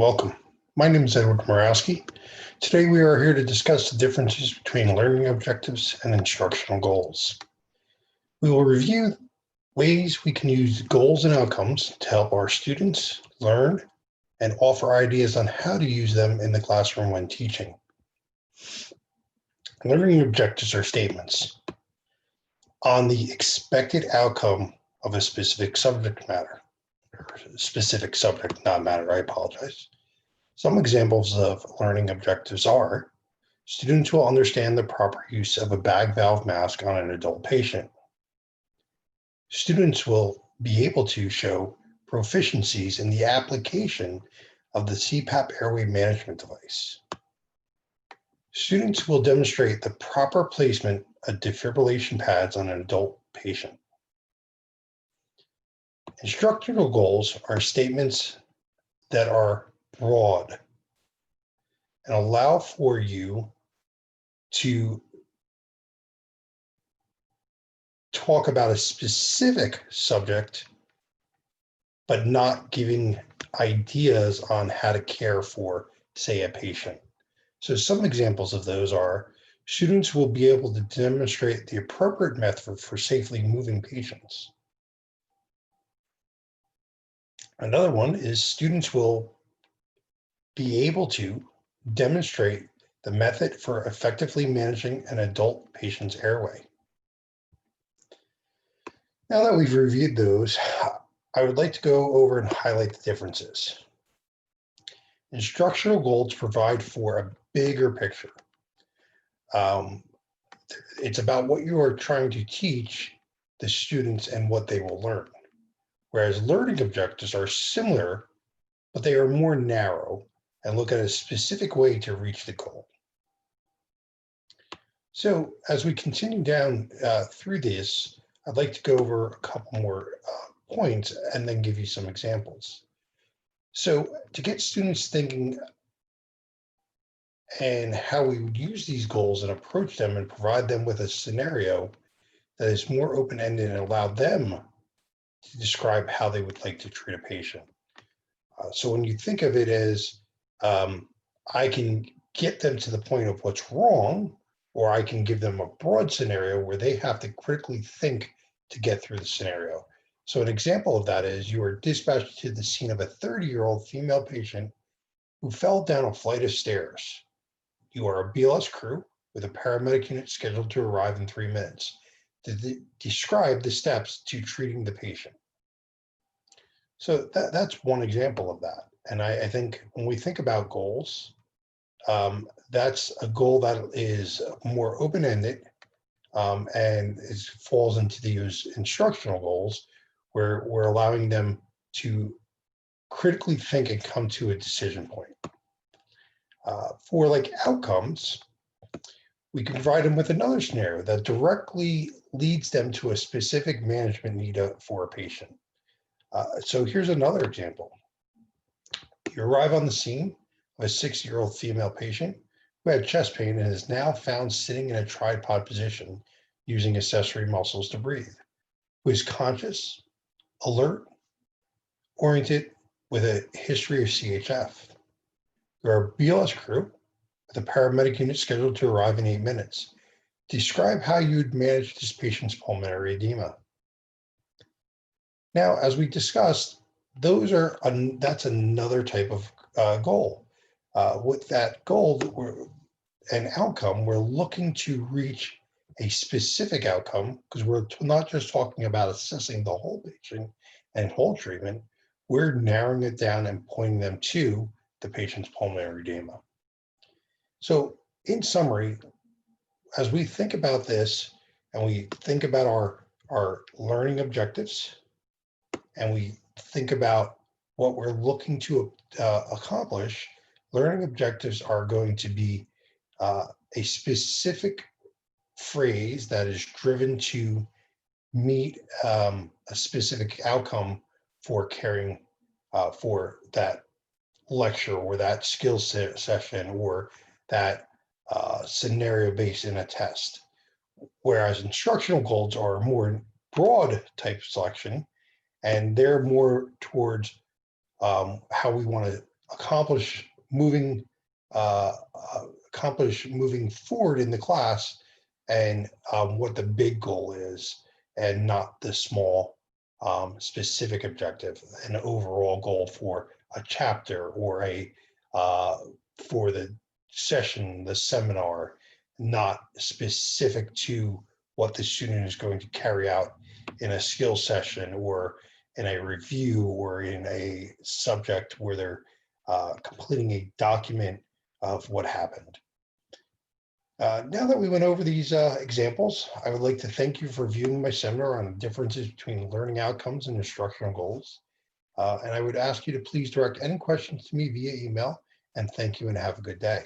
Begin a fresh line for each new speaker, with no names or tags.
Welcome. My name is Edward Murawski. Today we are here to discuss the differences between learning objectives and instructional goals. We will review ways we can use goals and outcomes to help our students learn and offer ideas on how to use them in the classroom when teaching. Learning objectives are statements on the expected outcome of a specific subject matter. Specific subject, not matter, I apologize. Some examples of learning objectives are: students will understand the proper use of a bag valve mask on an adult patient. Students will be able to show proficiencies in the application of the CPAP airway management device. Students will demonstrate the proper placement of defibrillation pads on an adult patient. Instructional goals are statements that are broad and allow for you to talk about a specific subject, but not giving ideas on how to care for, say, a patient. So some examples of those are: students will be able to demonstrate the appropriate method for safely moving patients. Another one is students will be able to demonstrate the method for effectively managing an adult patient's airway. Now that we've reviewed those, I would like to go over and highlight the differences. Instructional goals provide for a bigger picture. It's about what you are trying to teach the students and what they will learn. Whereas learning objectives are similar, but they are more narrow and look at a specific way to reach the goal. So as we continue down through this, I'd like to go over a couple more points and then give you some examples. So to get students thinking and how we would use these goals and approach them and provide them with a scenario that is more open-ended and allow them to describe how they would like to treat a patient. So when you think of it as, I can get them to the point of what's wrong, or I can give them a broad scenario where they have to critically think to get through the scenario. So an example of that is you are dispatched to the scene of a 30-year-old female patient who fell down a flight of stairs. You are a BLS crew with a paramedic unit scheduled to arrive in 3 minutes to describe the steps to treating the patient. So that's one example of that. And I think when we think about goals, that's a goal that is more open-ended and falls into these instructional goals where we're allowing them to critically think and come to a decision point. For like outcomes, we can provide them with another scenario that directly leads them to a specific management need for a patient. So here's another example. You arrive on the scene of a 60-year-old female patient who had chest pain and is now found sitting in a tripod position using accessory muscles to breathe, who is conscious, alert, oriented, with a history of CHF. You are a BLS crew with a paramedic unit scheduled to arrive in 8 minutes. Describe how you would manage this patient's pulmonary edema. Now, as we discussed, that's another type of goal. With that goal an outcome, we're looking to reach a specific outcome, because we're not just talking about assessing the whole patient and whole treatment, we're narrowing it down and pointing them to the patient's pulmonary edema. So in summary, as we think about this and we think about our learning objectives and we think about what we're looking to accomplish, learning objectives are going to be a specific phrase that is driven to meet a specific outcome for caring for that lecture or that skill session or that scenario based in a test. Whereas instructional goals are more broad type selection, and they're more towards how we want to accomplish moving uh, accomplish moving forward in the class, and what the big goal is, and not the small specific objective, an overall goal for a chapter or a uh, for the session, the seminar, not specific to what the student is going to carry out in a skill session or in a review or in a subject where they're completing a document of what happened. Now that we went over these examples, I would like to thank you for viewing my seminar on differences between learning outcomes and instructional goals. And I would ask you to please direct any questions to me via email, and thank you and have a good day.